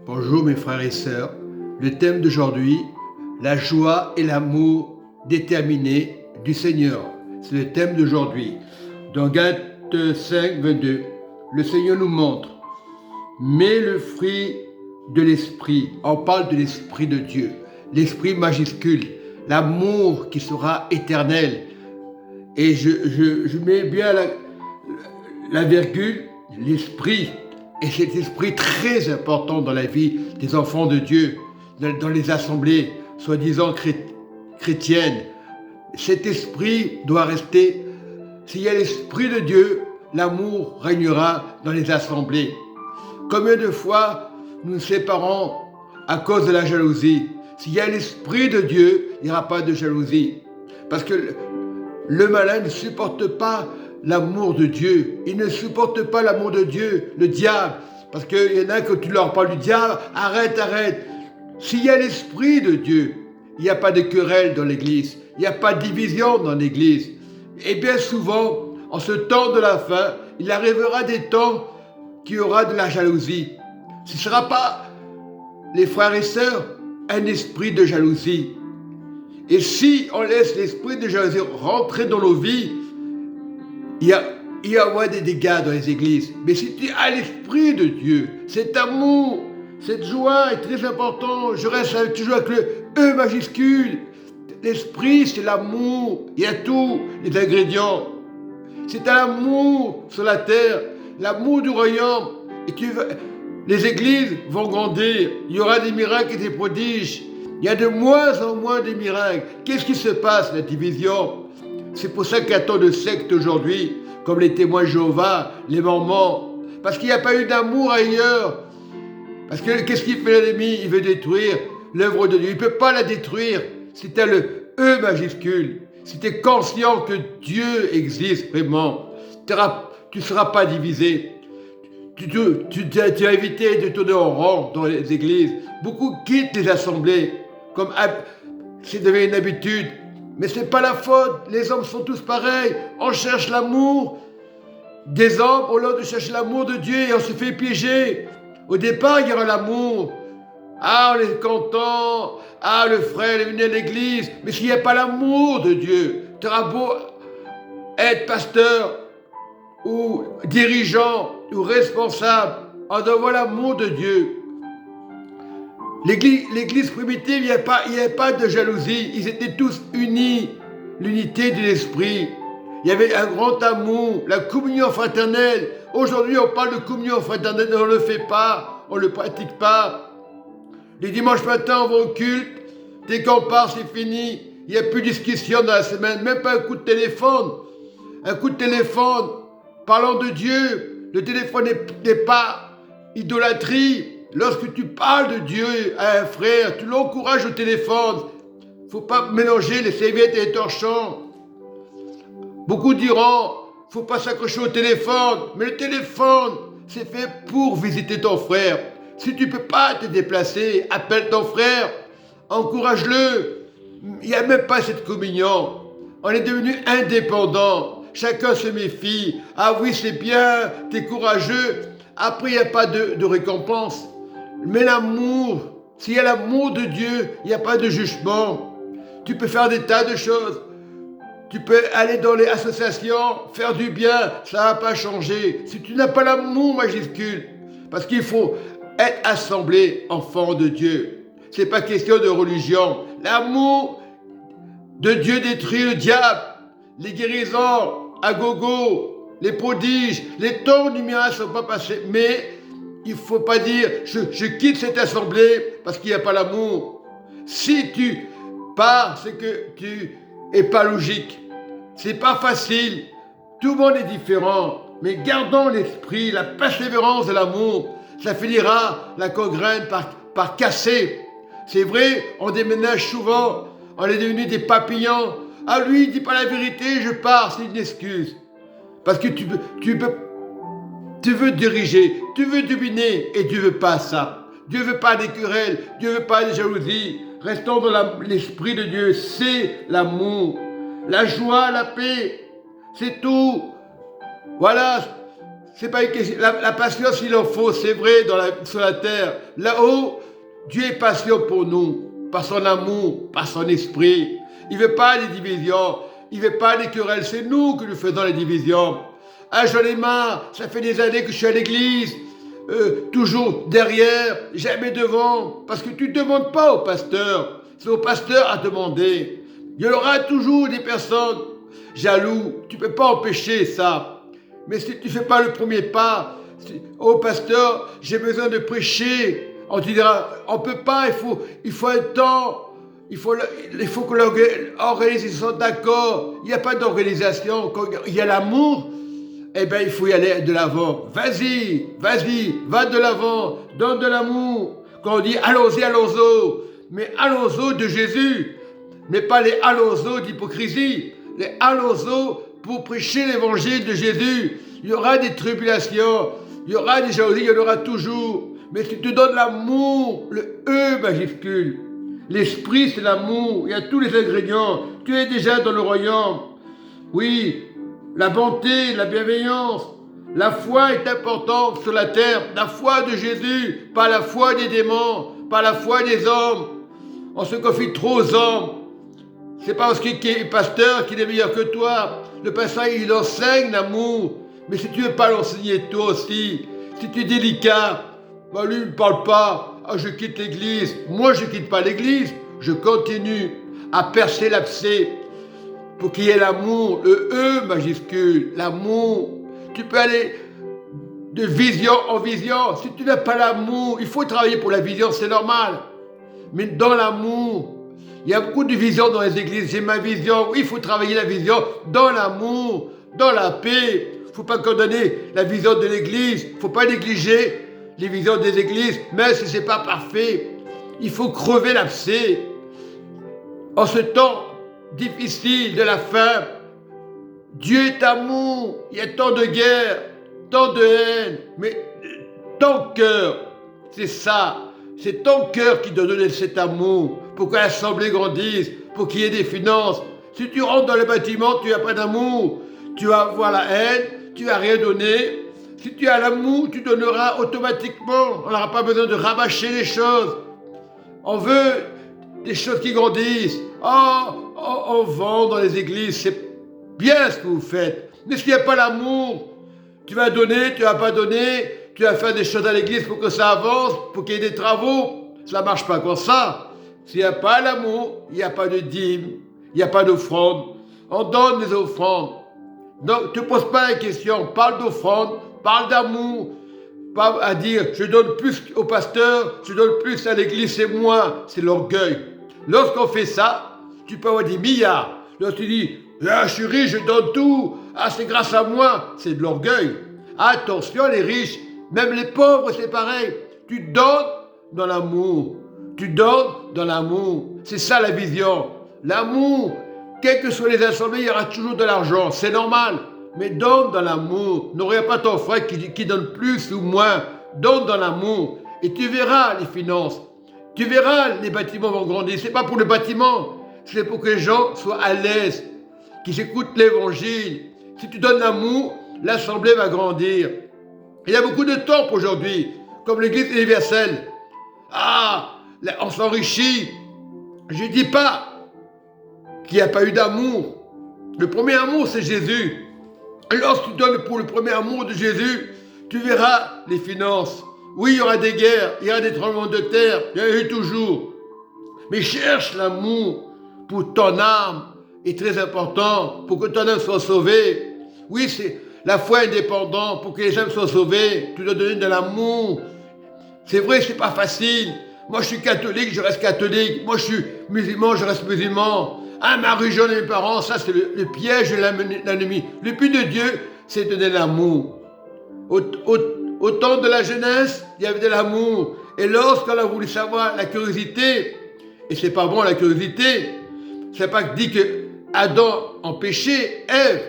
Bonjour mes frères et sœurs. Le thème d'aujourd'hui, la joie et l'amour déterminé du Seigneur. C'est le thème d'aujourd'hui. Dans Galates 5, 22, le Seigneur nous montre, mais le fruit de l'Esprit, on parle de l'Esprit de Dieu, l'Esprit majuscule, l'amour qui sera éternel. Et je mets bien la virgule, l'Esprit. Et cet esprit très important dans la vie des enfants de Dieu, dans les assemblées, soi-disant chrétiennes. Cet esprit doit rester. S'il y a l'esprit de Dieu, l'amour régnera dans les assemblées. Combien de fois nous nous séparons à cause de la jalousie? S'il y a l'esprit de Dieu, il n'y aura pas de jalousie. Parce que le malin ne supporte pas l'amour de Dieu. Il ne supporte pas l'amour de Dieu, le diable. Parce qu'il y en a que tu leur parles du diable, arrête. S'il y a l'esprit de Dieu, il n'y a pas de querelle dans l'église. Il n'y a pas de division dans l'église. Et bien souvent, en ce temps de la fin, il arrivera des temps qu'il y aura de la jalousie. Ce ne sera pas, les frères et sœurs, un esprit de jalousie. Et si on laisse l'esprit de jalousie rentrer dans nos vies, il y aura des dégâts dans les églises. Mais si tu as l'esprit de Dieu, cet amour, cette joie est très important. Je reste toujours avec le E majuscule. L'esprit, c'est l'amour. Il y a tous les ingrédients. C'est un amour sur la terre, l'amour du royaume. Et les églises vont grandir. Il y aura des miracles et des prodiges. Il y a de moins en moins de miracles. Qu'est-ce qui se passe? La division. C'est pour ça qu'il y a tant de sectes aujourd'hui, comme les témoins de Jéhovah, les Mormons. Parce qu'il n'y a pas eu d'amour ailleurs. Parce que qu'est-ce qu'il fait l'ennemi? Il veut détruire l'œuvre de Dieu. Il ne peut pas la détruire. Si tu as le E majuscule, si tu es conscient que Dieu existe vraiment, tu ne seras pas divisé. Tu as évité de tourner en rond dans les églises. Beaucoup quittent les assemblées, comme c'est devenu une habitude. Mais ce n'est pas la faute. Les hommes sont tous pareils. On cherche l'amour des hommes au lieu de chercher l'amour de Dieu et on se fait piéger. Au départ, il y aura l'amour. Ah, on est content. Ah, le frère est venu à l'église. Mais s'il n'y a pas l'amour de Dieu, tu auras beau être pasteur ou dirigeant ou responsable. On doit avoir l'amour de Dieu. L'église primitive, il n'y avait pas de jalousie. Ils étaient tous unis. L'unité de l'esprit. Il y avait un grand amour, la communion fraternelle. Aujourd'hui, on parle de communion fraternelle, mais on ne le fait pas. On ne le pratique pas. Les dimanches matins, on va au culte. Dès qu'on part, c'est fini. Il n'y a plus de discussion dans la semaine. Même pas un coup de téléphone. Un coup de téléphone. Parlons de Dieu. Le téléphone n'est pas idolâtrie. Lorsque tu parles de Dieu à un frère, tu l'encourages au téléphone. Il ne faut pas mélanger les serviettes et les torchons. Beaucoup diront, il ne faut pas s'accrocher au téléphone. Mais le téléphone, c'est fait pour visiter ton frère. Si tu ne peux pas te déplacer, appelle ton frère, encourage-le. Il n'y a même pas cette communion. On est devenu indépendants. Chacun se méfie. Ah oui, c'est bien, tu es courageux. Après, il n'y a pas de récompense. Mais l'amour, s'il y a l'amour de Dieu, il n'y a pas de jugement. Tu peux faire des tas de choses. Tu peux aller dans les associations, faire du bien, ça ne va pas changer. Si tu n'as pas l'amour majuscule, parce qu'il faut être assemblé, enfant de Dieu. Ce n'est pas question de religion. L'amour de Dieu détruit le diable, les guérisons à gogo, les prodiges, les temps du miracle ne sont pas passés. Mais il ne faut pas dire je quitte cette assemblée parce qu'il n'y a pas l'amour. Si tu pars, c'est que tu n'es pas logique. C'est pas facile. Tout le monde est différent. Mais gardons l'esprit, la persévérance de l'amour. Ça finira la gangrène par casser. C'est vrai, on déménage souvent. On est devenus des papillons. Ah lui, il dit pas la vérité, je pars. C'est une excuse. Parce que tu veux diriger, tu veux dominer et Dieu veut pas ça. Dieu veut pas des querelles, Dieu veut pas des jalousies. Restons dans l'esprit de Dieu, c'est l'amour, la joie, la paix, c'est tout. Voilà, c'est pas une question. La patience, il en faut, c'est vrai, sur la terre. Là-haut, Dieu est patient pour nous, par son amour, par son esprit. Il ne veut pas les divisions, il ne veut pas les querelles, c'est nous que nous faisons les divisions. Ah, j'en ai marre, ça fait des années que je suis à l'église, toujours derrière, jamais devant, parce que tu ne demandes pas au pasteur, c'est au pasteur à demander. Il y aura toujours des personnes jaloux, tu ne peux pas empêcher ça. Mais si tu ne fais pas le premier pas, oh pasteur, j'ai besoin de prêcher, on te dira, on ne peut pas, il faut un temps, il faut que l'organisation soit d'accord. Il n'y a pas d'organisation, quand il y a l'amour, eh bien il faut y aller de l'avant. Vas-y, va de l'avant, donne de l'amour. Quand on dit allons-y, allons-y, mais allons-y de Jésus, mais pas les allons-y d'hypocrisie, les allons-y pour prêcher l'évangile de Jésus. Il y aura des tribulations, il y aura des jalousies, il y en aura toujours. Mais si tu donnes l'amour, le E majuscule, l'esprit c'est l'amour, il y a tous les ingrédients, tu es déjà dans le royaume. Oui, la bonté, la bienveillance, la foi est importante sur la terre, la foi de Jésus, pas la foi des démons, pas la foi des hommes. On se confie trop aux hommes. C'est pas parce qu'il est pasteur qu'il est meilleur que toi. Le pasteur, il enseigne l'amour. Mais si tu ne veux pas l'enseigner toi aussi, si tu es délicat, bah lui, il ne parle pas. Ah, je quitte l'église. Moi, je ne quitte pas l'église. Je continue à percer l'abcès pour qu'il y ait l'amour, le E majuscule, l'amour. Tu peux aller de vision en vision. Si tu n'as pas l'amour, il faut travailler pour la vision, c'est normal. Mais dans l'amour, il y a beaucoup de visions dans les églises. J'ai ma vision. Oui, il faut travailler la vision dans l'amour, dans la paix. Il ne faut pas condamner la vision de l'église. Il ne faut pas négliger les visions des églises. Même si ce n'est pas parfait, il faut crever l'abcès. En ce temps difficile de la fin, Dieu est amour. Il y a tant de guerre, tant de haine. Mais ton cœur, c'est ça. C'est ton cœur qui doit donner cet amour pour que l'assemblée grandisse, pour qu'il y ait des finances. Si tu rentres dans le bâtiment, tu n'as pas d'amour, tu vas avoir la haine, tu vas rien donner. Si tu as l'amour, tu donneras automatiquement. On n'aura pas besoin de rabâcher les choses. On veut des choses qui grandissent. On vend dans les églises, c'est bien ce que vous faites. Mais s'il n'y a pas l'amour, tu vas donner, tu ne vas pas donner, tu vas faire des choses à l'église pour que ça avance, pour qu'il y ait des travaux. Ça ne marche pas comme ça. S'il n'y a pas l'amour, il n'y a pas de dîme, il n'y a pas d'offrande. On donne des offrandes. Donc, ne te pose pas la question. Parle d'offrande, parle d'amour. Pas à dire, je donne plus au pasteur, je donne plus à l'église, c'est moi. C'est l'orgueil. Lorsqu'on fait ça, tu peux avoir des milliards. Lorsque tu dis, ah, je suis riche, je donne tout. Ah, c'est grâce à moi. C'est de l'orgueil. Attention, les riches, même les pauvres, c'est pareil. Tu donnes dans l'amour. Tu donnes dans l'amour. C'est ça la vision. L'amour, quelles que soient les assemblées, il y aura toujours de l'argent. C'est normal. Mais donne dans l'amour. N'aurait pas ton frère qui donne plus ou moins. Donne dans l'amour. Et tu verras les finances. Tu verras les bâtiments vont grandir. Ce n'est pas pour le bâtiment. C'est pour que les gens soient à l'aise. Qu'ils écoutent l'évangile. Si tu donnes l'amour, l'assemblée va grandir. Il y a beaucoup de temples aujourd'hui, comme l'église universelle. Ah, on s'enrichit. Je ne dis pas qu'il n'y a pas eu d'amour. Le premier amour, c'est Jésus. Et lorsque tu donnes pour le premier amour de Jésus, tu verras les finances. Oui, il y aura des guerres, il y aura des tremblements de terre, il y en a eu toujours. Mais cherche l'amour pour ton âme est très important, pour que ton âme soit sauvée. Oui, c'est la foi indépendante, pour que les âmes soient sauvées. Tu dois donner de l'amour. C'est vrai que ce n'est pas facile. Moi, je suis catholique, je reste catholique. Moi, je suis musulman, je reste musulman. Ah, ma religion et mes parents, ça, c'est le piège de l'ennemi. Le but de Dieu, c'est de donner l'amour. Au temps de la jeunesse, il y avait de l'amour. Et lorsqu'on a voulu savoir la curiosité, et c'est pas bon la curiosité, c'est pas dit que Adam en péché, Ève,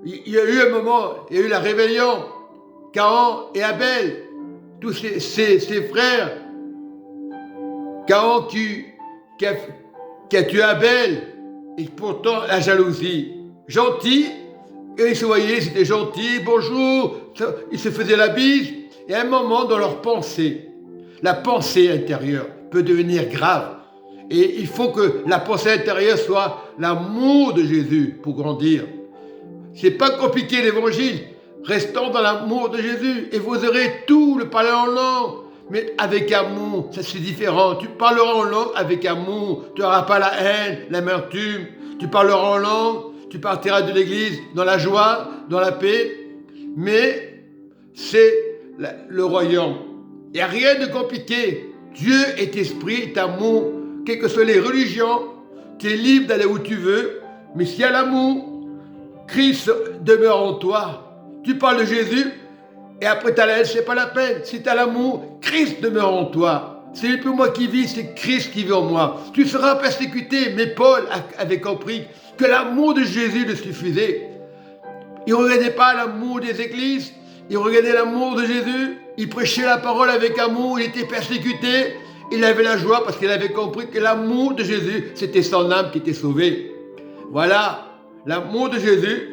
il y a eu un moment, il y a eu la rébellion, Caïn et Abel, tous ses frères, Caïn qui a tué Abel, et pourtant la jalousie, gentil, et ils se voyaient, c'était gentil, bonjour, ils se faisaient la bise, et à un moment dans leur pensée, la pensée intérieure peut devenir grave. Et il faut que la pensée intérieure soit l'amour de Jésus pour grandir. C'est pas compliqué l'évangile. Restons dans l'amour de Jésus et vous aurez tout, le parler en langue. Mais avec amour, ça c'est différent. Tu parleras en langue avec amour. Tu n'auras pas la haine, l'amertume. Tu parleras en langue, tu partiras de l'église dans la joie, dans la paix. Mais c'est le royaume. Il n'y a rien de compliqué. Dieu est esprit, est amour. Quelles que soient les religions, tu es libre d'aller où tu veux. Mais s'il y a l'amour, Christ demeure en toi. Tu parles de Jésus et après tu as la haine, c'est pas la peine. Si tu as l'amour, Christ demeure en toi. C'est plus moi qui vis, c'est Christ qui vit en moi. Tu seras persécuté, mais Paul avait compris que l'amour de Jésus le suffisait. Il ne regardait pas l'amour des églises, il regardait l'amour de Jésus. Il prêchait la parole avec amour, il était persécuté. Il avait la joie parce qu'il avait compris que l'amour de Jésus, c'était son âme qui était sauvée. Voilà, l'amour de Jésus.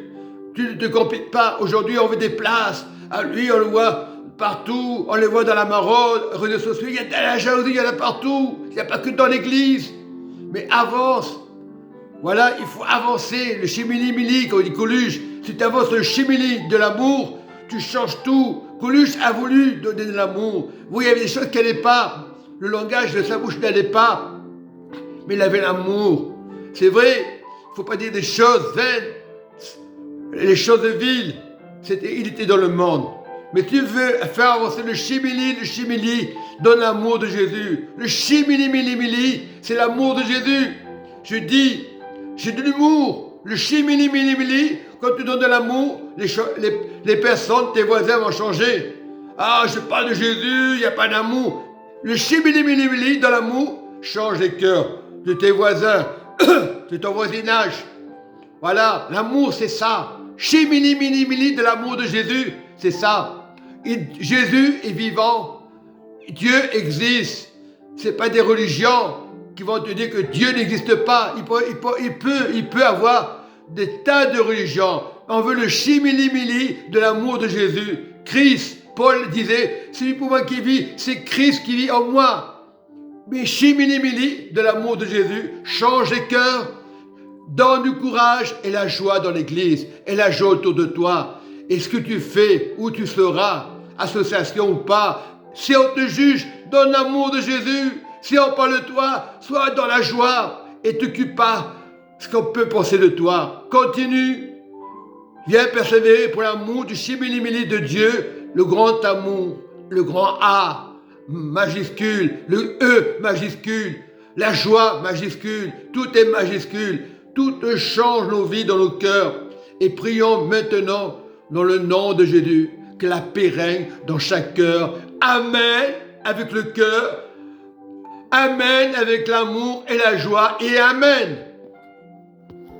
Tu ne te compliques pas. Aujourd'hui, on veut des places. À lui, on le voit partout. On le voit dans la maraude, réseaux sociaux. Il y a de la jalousie, il y en a partout. Il n'y a pas que dans l'église. Mais avance. Voilà, il faut avancer. Le chimili-mili, comme dit Coluche. Si tu avances le chimili de l'amour, tu changes tout. Coluche a voulu donner de l'amour. Oui, il y avait des choses qui n'allaient pas. Le langage de sa bouche n'allait pas. Mais il avait l'amour. C'est vrai, il ne faut pas dire des choses vaines. Les choses viles, il était dans le monde. Mais tu veux faire avancer le chimili, donne l'amour de Jésus. Le chimili, c'est l'amour de Jésus. Je dis, j'ai de l'humour. Le chimili, quand tu donnes de l'amour, les personnes, tes voisins vont changer. Ah, je parle de Jésus, il n'y a pas d'amour. Le chimili, dans l'amour, change les cœurs de tes voisins, de ton voisinage. Voilà, l'amour c'est ça. Chimili de l'amour de Jésus, c'est ça. Jésus est vivant. Dieu existe. Ce n'est pas des religions qui vont te dire que Dieu n'existe pas. Il peut avoir des tas de religions. On veut le chimili de l'amour de Jésus. Christ, Paul disait, celui pour moi qui vit, c'est Christ qui vit en moi. Mais chimili de l'amour de Jésus change les cœurs. Donne du courage et la joie dans l'église et la joie autour de toi. Et ce que tu fais, où tu seras, association ou pas, si on te juge, donne l'amour de Jésus. Si on parle de toi, sois dans la joie et t'occupe pas ce qu'on peut penser de toi. Continue. Viens persévérer pour l'amour du chimili de Dieu, le grand amour, le grand A majuscule, le E majuscule, la joie majuscule, tout est majuscule. Tout change nos vies dans nos cœurs. Et prions maintenant dans le nom de Jésus que la paix règne dans chaque cœur. Amen avec le cœur. Amen avec l'amour et la joie. Et Amen